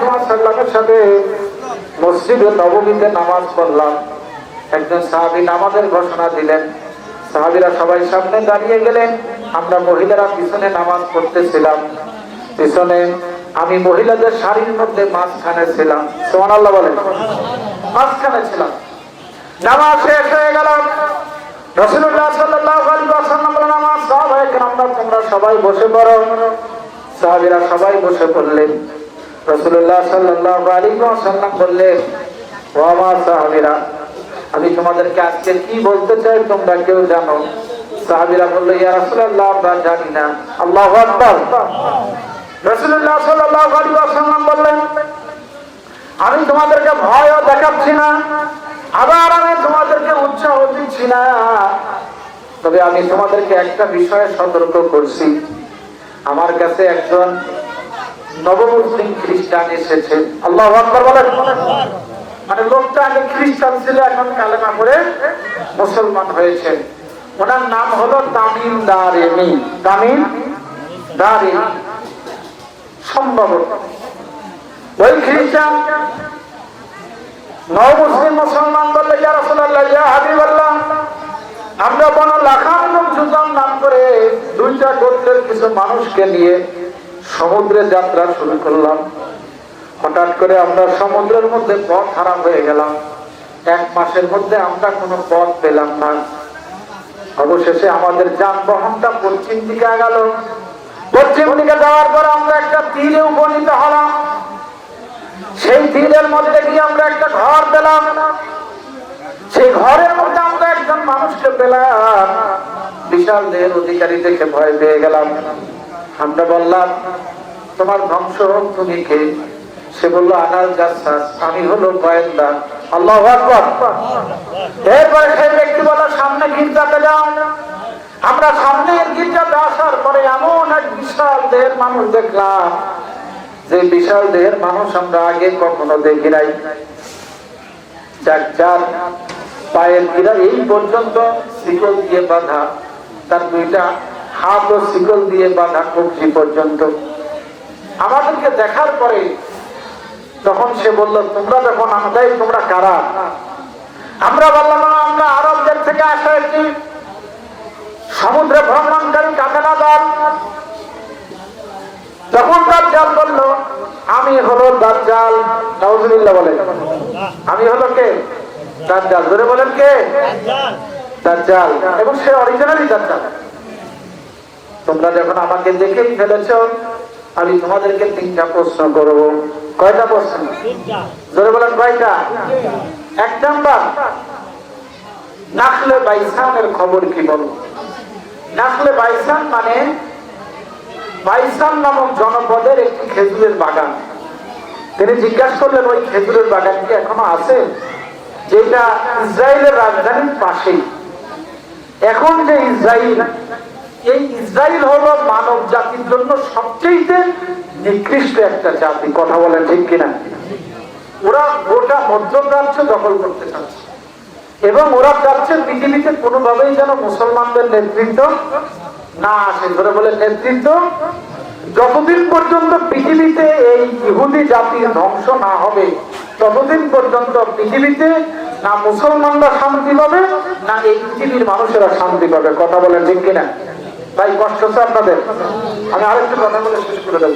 সাল্লামের সাথে মসজিদে নববীতে নামাজ পড়লাম। একজন সাহাবী নামাজের ঘোষণা দিলেন, সাহাবীরা সবাই সামনে দাঁড়িয়ে গেলেন, আমরা মহিলারা পিছনে নামাজ পড়তেছিলাম। পিছনে আমি মহিলাদের সারির মধ্যে মাঝখানে ছিলাম। সুবহানাল্লাহ বলেন, মাঝখানে ছিলাম। নামাজ শেষ হয়ে গেল। রাসূলুল্লাহ সাল্লাল্লাহু আলাইহি ওয়াসাল্লাম বলেন, আমার সাহাবায়ে কেরামরা তোমরা সবাই বসে পড়ো। সাহাবীরা সবাই বসে পড়লেন। রাসূলুল্লাহ সাল্লাল্লাহু আলাইহি ওয়াসাল্লাম বললেন, ও আমার সাহাবীরা, আমি তোমাদেরকে আজকে কি বলতে চাই তোমরা কেউ জানো? সাহাবীরা বলল, ইয়া রাসূলুল্লাহ, আমরা জানি না। আল্লাহু আকবার। রাসূলুল্লাহ সাল্লাল্লাহু আলাইহি ওয়াসাল্লাম বললেন, আমি তোমাদেরকে ভয়ও দেখাচ্ছি না, আবার আমি তোমাদেরকে উৎসাহ দিচ্ছি না, তবে আমি তোমাদেরকে একটা বিষয়ে সতর্ক করছি। আমার কাছে একজন নবমুসলিম খ্রিস্টান এসেছে। আল্লাহু আকবার বলেন। মানে লোকটা আগে খ্রিস্টান ছিল, এখন কালেমা পড়ে মুসলমান হয়েছে। ওনার নাম হলো তামিম দারেমি। তামিম দারেমি সম্ভবত ওই খ্রিস্টান নবমুসলিম মুসলমান বললে, ইয়া রাসূলুল্লাহ, ইয়া হাবিবাল্লাহ, আমরা বনো লাখানুম জুজাম নাম করে দুইটা গোত্রের কিছু মানুষকে নিয়ে সমুদ্রে যাত্রা শুরু করলাম। হঠাৎ করে আমরা সমুদ্রের মধ্যে পথ হারা হয়ে গেলাম। 1 মাসের মধ্যে আমরা কোনো পথ পেলাম না। অবশেষে আমাদের যানবাহনটা পশ্চিম দিকে গেল। পশ্চিম দিকে যাওয়ার পর আমরা একটা তীরে উপনীত হলাম। সেই তীরের মধ্যে গিয়ে আমরা একটা ঘর পেলাম। সেই ঘরের মধ্যে আমরা একজন মানুষকে পেলাম। বিশাল দেহের অধিকারী দেখে ভয় পেয়ে গেলাম। আমরা বললাম, তোমার ধ্বংস হোক, তুমি কে? সে বলল, আনাল জাসসাস, আমি হলো গোয়েন্দা। আল্লাহু আকবার। এরপরে সেই ব্যক্তি বলল, সামনে গির্জাতে যাও। আমরা সামনে গির্জাতে আসার পরে এমন এক বিশাল দেহের মানুষ দেখলাম, যে বিশাল দেহের মানুষ আমরা আগে কখনো দেখি নাই। যার পায়ের গিরা এই পর্যন্ত শিকল দিয়ে বাঁধা, তার 2টা হাত ও শিকল দিয়ে বাঁধা কবজি পর্যন্ত। আমাদেরকে দেখার পরে তখন সে বলল, তোমরা যখন আমাদের, তোমরা কারা? আমরা বললাম, আমরা আরবদের থেকে আসা একটি সমুদ্রে ভ্রমণকারী কাফেলা দল। তখন দাজ্জাল বলল, আমি হলো দাজ্জাল। নাউজুবিল্লাহ বলেন। আমি হলো কে? দাজ্জাল। ধরে বলেন, কে? দাজ্জাল। এবং সে অরিজিনালি দাজ্জাল। তোমরা যখন আমাকে দেখেই ফেলেছো, আমি তোমাদেরকে 3টা প্রশ্ন করব। কয়টা প্রশ্ন? ধরে বলেন, কয়টা? 1 নাম্বার, নাখলে বাইসানের খবর কি বলো? নাখলে বাইসান মানে বাইসান নামক জনপদের একটি খেজুরের বাগান। তিনি জিজ্ঞাসা করলেন, ওই খেজুরের বাগান কি এখনো আছে? যেটা ইসরায়েলের রাজধানীর পাশেই। এখন যে ইসরায়েল, এই ইসরায়েল হলো মানব জাতির জন্য সবচেয়ে নিকৃষ্ট একটা জাতি। কথা বলেন ঠিক কিনা? ওরা গোটা মধ্যপ্রাচ্য দখল করতে চাচ্ছে এবং ওরা চাচ্ছে পৃথিবীতে কোনোভাবেই যেন মুসলমানদের নেতৃত্ব না আসে। ধরে বলে নেতৃত্ব, যতদিন পর্যন্ত পৃথিবীতে এই ইহুদি জাতির ধ্বংস না হবে, ততদিন পর্যন্ত পৃথিবীতে না মুসলমানরা শান্তি পাবে, না এই পৃথিবীর মানুষেরা শান্তি পাবে। কথা বলেন ঠিক কিনা? ভাই কষ্ট হচ্ছে আপনাদের? আমি আরেকটু কথা বলে শেষ করে দেব।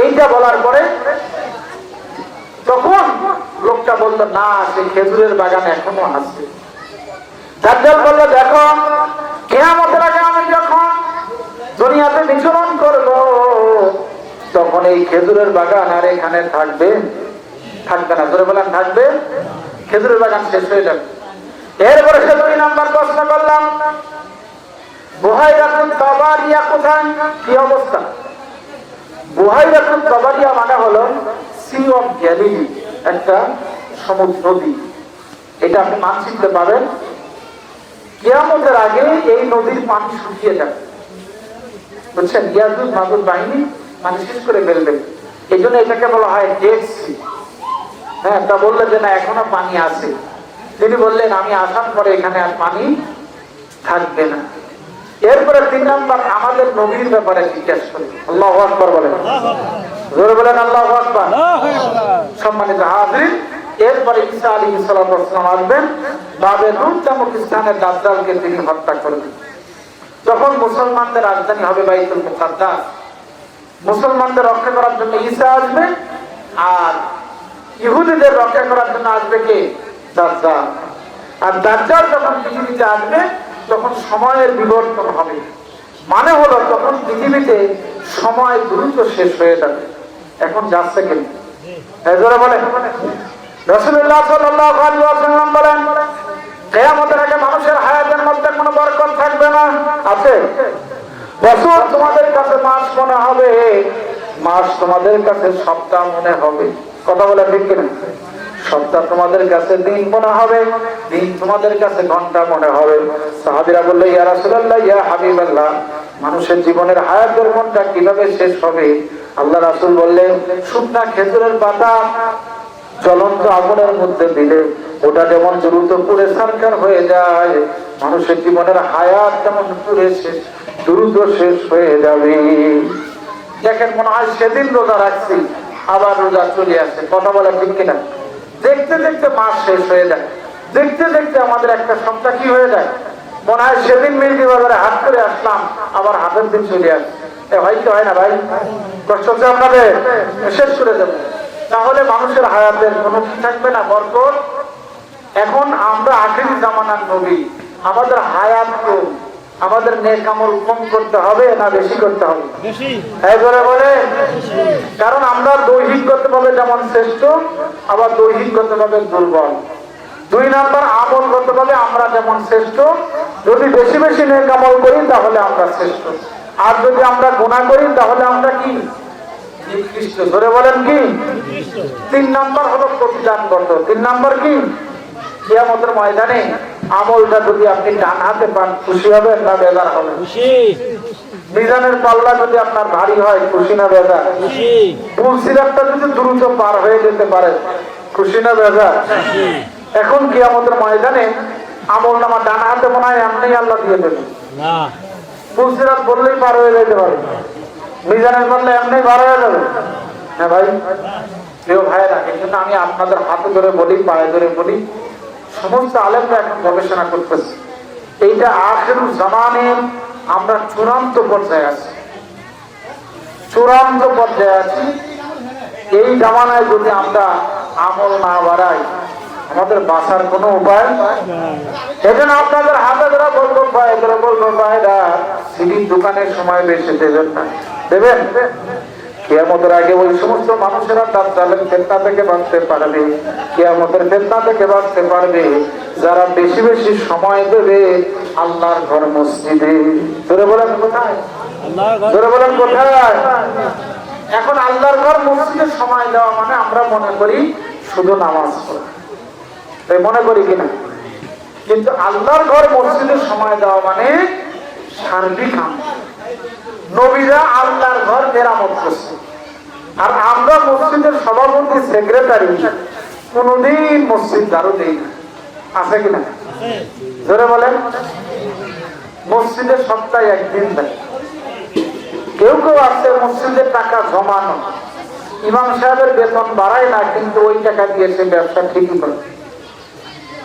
এইটা বলার পরে তখন লোকটা বললো, না, সে খেজুরের বাগান এখনো আছে। দাজ্জাল বলল, দেখো, কিয়ামতের আগে আমি যখন দুনিয়াতে বিচরণ করব, তখন এই খেজুরের বাগান আর এখানে থাকবে না। ধরে বলেন, থাকবে? খেজুরের বাগান শেষ হয়ে যাবে। এরপরে সে 2 নাম্বার প্রশ্ন করলাম, বুহাইরাতুত তাবারিয়া কোথায়? কি অবস্থা? বুহাইরাতুত তাবারিয়া মানে হলো সি অফ গ্যালিলি, একটা সমুদ্র নদী। এটা আপনি মানচিত্রে পাবেন। কিয়ামতের আগে এই নদীর পানি শুকিয়ে যাবে, বুঝছেন? ইয়াজুজ মাজুজ বাহিনী পানি শেষ করে ফেলবে। এই জন্য এটাকে বলা হয় ডেড সি। হ্যাঁ, তা বললে যে না, এখনো পানি আছে। তিনি বললেন, আমি আসার পরে এখানে আর পানি থাকবে না। এরপরে 3 নাম্বার, আমাদের নবীর ব্যাপারে জিজ্ঞাসা করি। আল্লাহু আকবার বলেন। জোরে বলেন, আল্লাহু আকবার। সম্মানিত হাজরিন, এরপরে ঈসা আলাইহিস সালাম আসবেন, বাবেল নামক স্থানে দাজ্জালকে তিনি হত্যা করবেন। যখন মুসলমানদের রাজধানী হবে বাইতুল মুকাদ্দাস, মুসলমানদের রক্ষা করার জন্য ঈসা আসবে, আর ইহুদিদের রক্ষা করার জন্য আসবে কে? দাজ্জাল। আর দাজ্জাল যখন পৃথিবীতে আসবে তখন সময়ের বিবর্তন হবে, মানে হলো তখন পৃথিবীতে সময় দ্রুত শেষ হয়ে যাবে। এখন যাচ্ছে কিন্তু এজরা বলে রাসূলুল্লাহ সাল্লাল্লাহু আলাইহি ওয়াসাল্লাম বলেন, কিয়ামতের আগে মানুষের হায়াতের মধ্যে কোনো বরকত থাকবে না। আছে? বছর তোমাদের কাছে মাস মনে হবে, মাস তোমাদের কাছে সপ্তাহ মনে হবে। কথা বলে ঠিক কিনা? সপ্তাহ তোমাদের কাছে দিন মনে হবে, দিন তোমাদের কাছে ঘন্টা মনে হবে। সাহাবীরা বলল, ইয়া রাসূলুল্লাহ, ইয়া হাবিবাল্লাহ, মানুষের জীবনের হায়াতের ঘন্টা কিভাবে শেষ হবে? আল্লাহ রাসূল বললেন, শুকনা খেজুরের পাতা জ্বলন্ত আগুনের মধ্যে দিলে ওটা যেমন দ্রুত পুড়ে ছারখার হয়ে যায়, মানুষের জীবনের হায়াত যেমন পুড়ে দ্রুত শেষ হয়ে যাবে। দেখেন, মনে হয় সেদিন রোজা রাখছি, আবার রোজা চলে আসে। কথা বলা ঠিক কিনা? দেখতে দেখতে মাস শেষ হয়ে যায়, দেখতে দেখতে আমাদের একটা সপ্তাহ কি হয়ে যায়। মনে হয় সেদিন মেহেদি বাজারে হাট করে আসলাম, আবার হাটের দিন চলে আসে। হয়তো হয় না ভাই? কষ্ট হচ্ছে আপনাদের? শেষ করে দেবো। তাহলে মানুষের হায়াতের কোনো কি থাকবে না, বরকত। এখন আমরা আখেরি জামানার নবী, আমাদের হায়াত কম, আমাদের নেক আমল কম করতে হবে না বেশি করতে হবে? এবারে বলে, কারণ আমরা দৈহিকগতভাবে যেমন শ্রেষ্ঠ, আবার দৈহিকগতভাবে দুর্বল। 2 নাম্বার, আমলগতভাবে আমরা যেমন শ্রেষ্ঠ, যদি বেশি বেশি নেক আমল করি তাহলে আমরা শ্রেষ্ঠ, আর যদি আমরা গুনাহ করি তাহলে আমরা কি? নিকৃষ্ট। ধরে বলেন কি? 3 নাম্বার হলো প্রতিদানগত। 3 নাম্বার কি? কিয়ামতের ময়দানে আমলটা যদি আপনি ডান হাতে পান, খুশি হবেন না বেজার হবেন? খুশি। মিজানের পাল্লা যদি আপনার ভারী হয়, খুশি না বেজার? খুশি। পুলসিরাতটা যদি দ্রুত পার হয়ে যেতে পারে, খুশি না বেজার? খুশি। এখন কিয়ামতের ময়দানে আমলনামা ডান হাতে মনে হয় এমনি আল্লাহ দিয়ে দেবেন না, পুলসিরাত বললেই পার হয়ে যেতে পারে, মিজানের পাল্লা এমনি পার হয়ে যাবে। হ্যাঁ ভাই, প্রিয় ভাইয়েরা, এই জন্য আমি আপনাদের হাতে ধরে বলি, পায়ে ধরে বলি, সমস্ত আলেমরা এখন গবেষণা করতেছে, এইটা আখিরুল জামানের আমরা চূড়ান্ত পর্যায়ে আছি, চূড়ান্ত পর্যায়ে আছি। এই জামানায় যদি আমরা আমল না বাড়াই, আমাদের বাঁচার কোনো উপায়। এজন্য আপনাদের হাতে ধরে বলবো, পায়ে ধরে বলবো, ভাইরা সিডির দোকানের সময় বেশি দেবেন না। দেবেন? কিয়ামতের আগে ওই সমস্ত মানুষেরা দাজ্জালের ফিতনা থেকে বাঁচতে পারবে, কিয়ামতের ফিতনা থেকে বাঁচতে পারবে যারা বেশি বেশি সময় দেবে আল্লাহর ঘর মসজিদে। ধরে বলেন কোথায়? ধরে বলেন কোথায়? এখন আল্লাহর ঘর মসজিদে সময় দেওয়া মানে আমরা মনে করি শুধু নামাজ পড়া, তাই মনে করি কিনা? কিন্তু আল্লাহর ঘর মসজিদে সময় দেওয়া মানে সার্বিক আমল। নবীরা আল্লাহর ঘর মেরামত করছে, আর আমরা মসজিদের সভাপতি, সেক্রেটারি, কোনদিন মসজিদ ঝাড়ু দেই না। আছে কিনা? ধরে বলেন, মসজিদের সপ্তাহে একদিন দেয়। কেউ কেউ আছে মসজিদের টাকা জমানো, ইমাম সাহেবের বেতন বাড়ায় না, কিন্তু ওই টাকা দিয়ে সে ব্যবসা ঠিকই করে।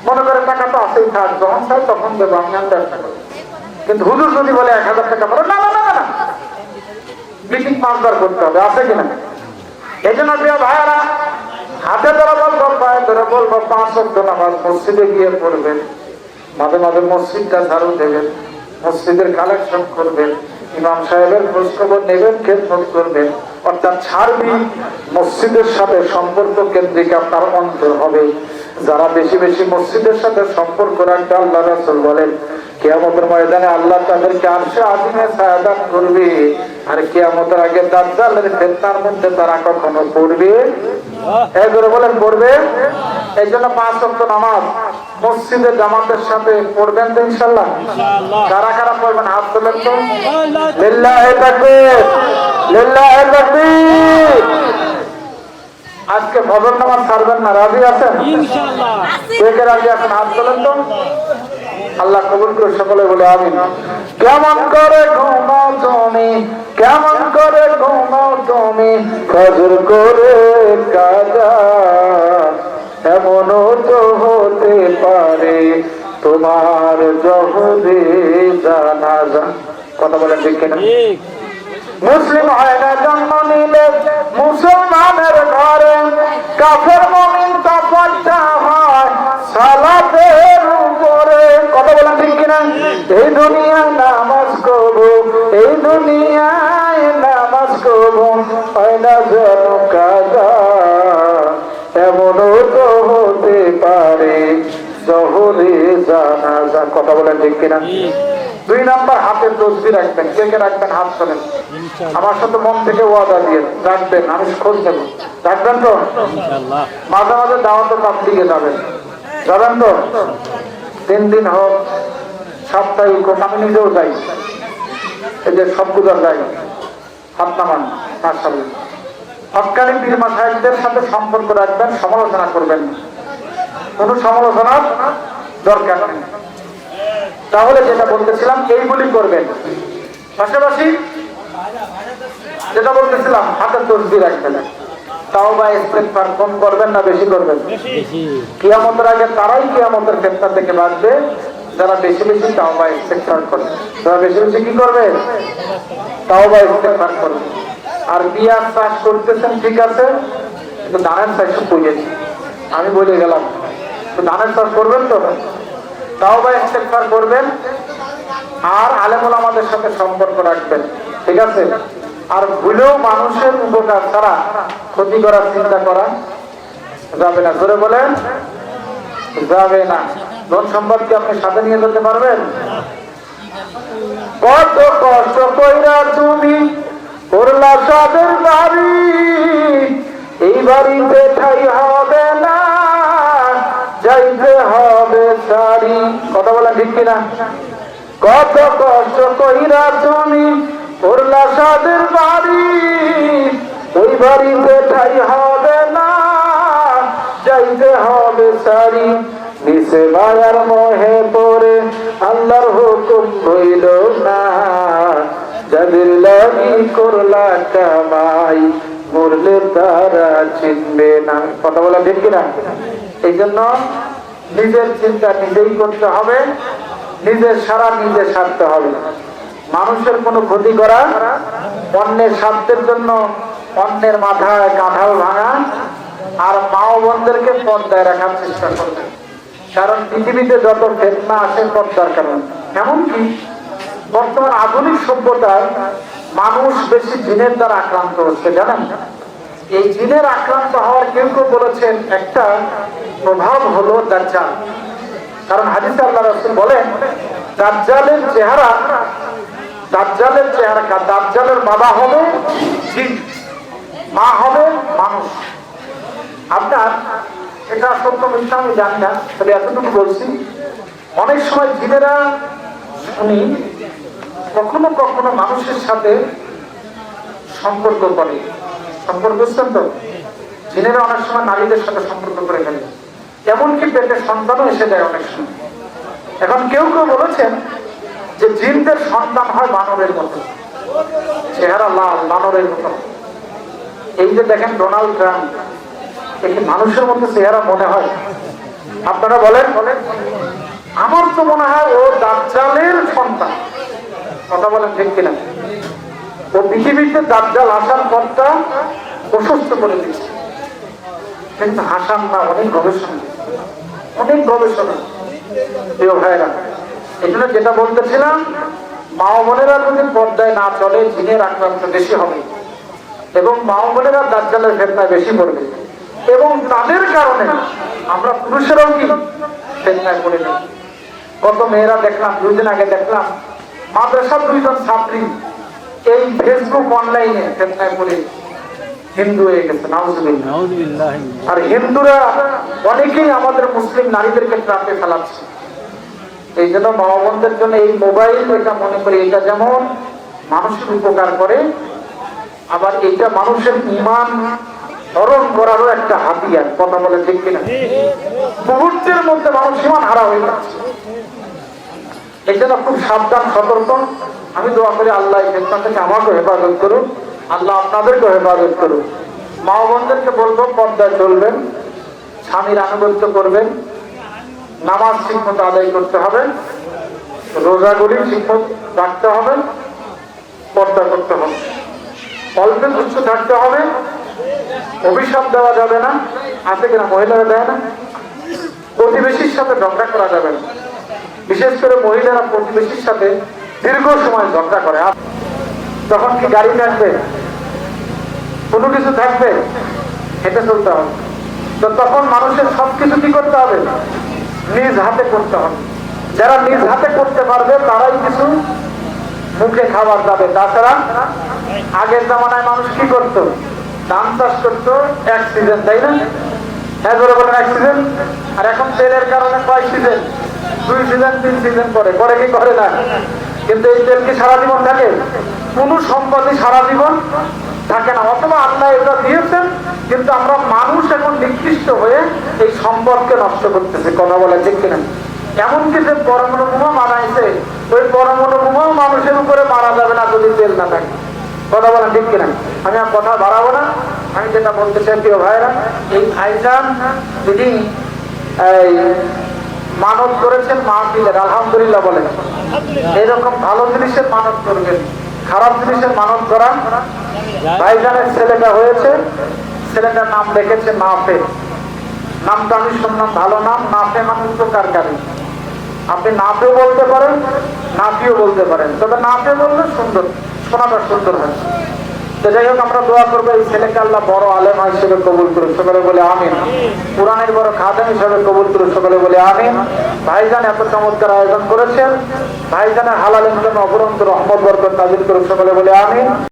মনে করে টাকা তো আসেই থাক, যখন চাই তখন দেবো, আমি ব্যবসা করি। কিন্তু হুজুর যদি বলে 1000 টাকা বলো, না না না না, মিটিং 5 বার করতে হবে। আছে কিনা? এই জন্য প্রিয় ভাইয়ারা, হাতে ধরে বলবো, পায়ে ধরে বলবো, 5 ওয়াক্ত নামাজ মসজিদে গিয়ে পড়বেন, মাঝে মাঝে মসজিদটা ঝাড়ু দেবেন, মসজিদের কালেকশন করবেন, ইমাম সাহেবের খোঁজখবর নেবেন, খেদমত করবেন। অর্থাৎ সার্বিক মসজিদের সাথে সম্পর্ক কেন্দ্রিক আপনার অন্তর হবে। যারা বেশি বেশি মসজিদের সাথে সম্পর্ক রাখবে, আল্লাহ রাসূল বলেন কিয়ামতের ময়দানে আল্লাহ তাদেরকে আরশে আজিমে সায়াদান করবে। আর কিয়ামতের আগে দাজ্জালের ফিতনার মধ্যে তারা কখনো পড়বে? এগুলো বলেন পড়বে। এই জন্য 5 ওয়াক্ত নামাজ মসজিদে জামাতের সাথে পড়বেন তো ইনশাআল্লাহ। কারা কারা পড়বেন হাত তোলেন তো। লিল্লাহি তাকবীর, লিল্লাহি তাকবীর। আজকে ফজর নামাজ ছাড়বেন না, রাজি আছেন ইনশাআল্লাহ? কে কে রাজি আছেন হাত তোলেন তো। আল্লাহ কবুল করে সকলে বলে আমিন। কেমন করে ঘুমাও তুমি, কেমন করে ঘুমাও তুমি ফজর করে কাজা, এমনও তো হতে পারে তোমার জহরে জানাজা। কথা বলেন ঠিক কিনা? মুসলিম হয় না জন্ম নিলে মুসলমানের ঘরে, কাফের মুমিন তফাৎটা হয় সালাতের উপরে। কথা বলেন ঠিক কিনা? এই দুনিয়ায় নামাজ করবো, এই দুনিয়ায় নামাজ করবো, হয় না যেন কাজা, এমনও তো হতে পারে জহরে জানাজা। কথা বলেন ঠিক কিনা? 2 নাম্বার হাতের তসবিহ রাখবেন। কে কে রাখবেন হাত তোলেন। আমার সাথে মন থেকে ওয়াদা দিয়ে রাখবেন, আমি খোঁজ নেব। রাখবেন তো? মাঝে মাঝে দাওয়াত তাবলীগে যাবেন, যাবেন তো? 3 দিন হোক, সাপ্তাহিক হোক, আমি নিজেও যাই। এই যে সবগুলো যাই, হাত নামান। মাশাআল্লাহ। হক্কানি পীর মাশায়েখদের সাথে সম্পর্ক রাখবেন, সমালোচনা করবেন, কোনো সমালোচনার দরকার নেই। তাহলে যেটা বলতেছিলাম এইগুলি করবেন। পাশাপাশি যেটা বলতেছিলাম হাতের তসবিহ রাখবেন। তাওবা ইস্তিগফার কম করবেন না বেশি করবেন? কিয়ামতের আগে তারাই কিয়ামতের ফিতনা থেকে বাঁচবে যারা বেশি বেশি তাওবা ইস্তিগফার করবে। যারা বেশি বেশি কি করবে? তাওবা ইস্তিগফার করবে। আর পিয়াজ চাষ করতেছেন ঠিক আছে, কিন্তু ধানের চাষ করিয়েছি, আমি বলে গেলাম, তো ধানের চাষ করবেন তো? তাওবা ইস্তিগফার করবেন আর আলেম ওলামাদের সাথে সম্পর্ক রাখবেন, ঠিক আছে? আর ভুলেও মানুষের উপকার ছাড়া ক্ষতি করার চিন্তা করা যাবে না। জোরে বলেন, যাবে না। ধন সম্পদকে আপনি সাথে নিয়ে যেতে পারবেন? কত কষ্ট কইরা তুমি করলা সাদের বাড়ি, এই বাড়িতে ঠাই হবে না, যাইতে হবে সারি। কথা বলা ঠিক কিনা? কত কষ্ট কইরা তুমি করলা সাদের বাড়ি, ওই বাড়িতে ঠাই হবে না, যাইতে হবে সারি। নিচে মায়ার মোহে পড়ে আল্লাহর হুকুম হইল না, যাদের লাগি করলা কামাই মরলে তারা চিনবে না। কথা বলা ঠিক কিনা? এই জন্য নিজের চিন্তা নিজেই করতে হবে, নিজের সারা নিজে সারতে হবে। মানুষের কোনো ক্ষতি করা, অন্যের স্বার্থের জন্য অন্যের মাথায় কাঁঠাল ভাঙা, আর মা ও বোনদেরকে পর্দায় রাখার চেষ্টা করবে। কারণ পৃথিবীতে যত ফিতনা আসে পর্দার কারণে। এমনকি বর্তমান আধুনিক সভ্যতায় মানুষ বেশি জিনের দ্বারা আক্রান্ত হচ্ছে, জানেন? এই জিনের আক্রান্ত হওয়ার কেউ কেউ বলেছেন একটা প্রভাব হলো দাজ্জাল। কারণ হাদিসে আল্লাহ রাসূল বলেন দাজ্জালের চেহারা, দাজ্জালের বাবা হবে জিন, মা হবে মানুষ। আপনার এটা সত্য মিথ্যা আমি জানি না, তবে এতটুকু বলছি, অনেক সময় জিনেরা শুনি কখনো কখনো মানুষের সাথে সম্পর্ক করে। সম্পর্ক বুঝছেন তো? জিনেরা অনেক সময় নারীদের সাথে সম্পর্ক করে ফেলে, এমনকি পেটে সন্তানও এসে যায় অনেক সময়। এখন কেউ কেউ বলেছেন যে জিনদের সন্তান হয় বানরের মতো, চেহারা লাল, বানরের মতো। এই যে দেখেন ডোনাল্ড ট্রাম্প, একে মানুষের মতো চেহারা মনে হয়? আপনারা বলেন? আমার তো মনে হয় ও দাজ্জালের সন্তান। কথা বলেন ঠিক কিনা? ও পৃথিবীতে দাজ্জাল আসার পথটা প্রশস্ত করে দিচ্ছে। কিন্তু হাসান না, অনেক গবেষণা, অনেক গবেষণা। প্রিয় ভাইরা, এই জন্য যেটা বলতেছিলাম, মা ও বোনেরা যদি পর্দায় না চলে জিনের আক্রান্ত বেশি হবে, এবং মা ও বোনেরা দাজ্জালের ফিতনায় বেশি পড়বে, এবং তাদের কারণে আমরা পুরুষেরাও কি ফিতনায় পড়ে যাই। কত মেয়েরা দেখলাম, 2 দিন আগে দেখলাম মাদ্রাসার 2 জন ছাত্রী এই ফেসবুক অনলাইনে ফিতনায় পড়ে হিন্দু হয়ে গেছে। নাউজুবিল্লাহ। আর হিন্দুরা অনেকেই আমাদের মুসলিম নারীদেরকে ট্রাপে ফেলাচ্ছে। এই জন্য মা বোনদের জন্য এই মোবাইল, এটা মনে করি এটা যেমন মানুষের উপকার করে, আবার এটা মানুষের ঈমান হরণ করারও একটা হাতিয়ার। কথা বলে ঠিক কিনা? মুহূর্তের মধ্যে মানুষ ঈমান হারা হয়ে যাচ্ছে। এই জন্য খুব সাবধান, সতর্ক। আমি দোয়া করি আল্লাহ এই ফিতনা থেকে আমাকে হেফাজত করুন, আল্লাহ আপনাদেরকে হেফাজত করুন। মা ও বোনদেরকে বলবো পর্দায় চলবেন, স্বামীর আনুগত্য করবেন, নামাজ ঠিকমতো আদায় করতে হবে, রোজাগুলি ঠিকমতো রাখতে হবে, পর্দা করতে হবে, অল্পে তুচ্ছ থাকতে হবে, অভিশাপ দেওয়া যাবে না, আছে কিনা মহিলারা দেয় না, প্রতিবেশীর সাথে ঝগড়া করা যাবে না, বিশেষ করে মহিলারা প্রতিবেশীর সাথে দীর্ঘ সময় ঝগড়া করে। তখন কি গাড়ি থাকবে, কোনো কিছু থাকবে, হেঁটে চলতে হবে। তো তখন মানুষের সবকিছু কি করতে হবে, নিজ হাতে করতে হবে। যারা নিজ হাতে করতে পারবে তারাই কিছু মুখে খাবার যাবে। তাছাড়া আগের জামানায় মানুষ কি করতো, ধান চাষ করতো এক সিজন, তাই না? হ্যাঁ ধরে বলেন এক সিজন। আর এখন তেলের কারণে কয় সিজন, 2 সিজন 3 সিজন করে, করে কি করে না? কিন্তু এই তেল কি সারা জীবন থাকে? কোন সম্পত্তি সারা জীবন থাকে না। অথবা আল্লাহ এটা দিয়েছেন, কিন্তু আমরা মানুষ এখন নিকৃষ্ট হয়ে এই সম্পদকে নষ্ট করতেছে। কথা বলে ঠিক কিনা? এমনকি যে পরমাণু বোমা বানাইছে, ওই পরমাণু বোমাও মানুষের উপরে মারা যাবে না যদি তেল না থাকে। কথা বলেন ঠিক কিনা? আমি আর কথা বাড়াবো না। আমি যেটা বলতে চাই প্রিয় ভাইরা, এই ভাইজান যিনি এই মানত করেছেন মাহফিলের, আলহামদুলিল্লাহ বলেন। এরকম ভালো জিনিসের মানত করবেন, খারাপ জিনিসের মানত করা। ভাইজানের ছেলেটা হয়েছে, ছেলেটার নাম রেখেছে নাফে। নামটা আমি শুনলাম, ভালো নাম। নাফে মানে উপকারকারী। আপনি নাফে বলতে পারেন, নাফিও বলতে পারেন, তবে নাফে বললে সুন্দর, শোনাটা সুন্দর হয়। তো যাই হোক, আমরা দোয়া করবো এই ছেলেকে আল্লাহ বড় আলেম হিসেবে কবুল করুন, সকলে বলে আমিন। কোরআনের বড় খাদেম হিসেবে কবুল করুন, সকলে বলে আমিন। ভাইজান এত চমৎকার আয়োজন করেছেন, ভাইজানের হালালের জন্য অপরন্ত রহমত বরকত নাজিল করুন, সকলে বলে আমিন।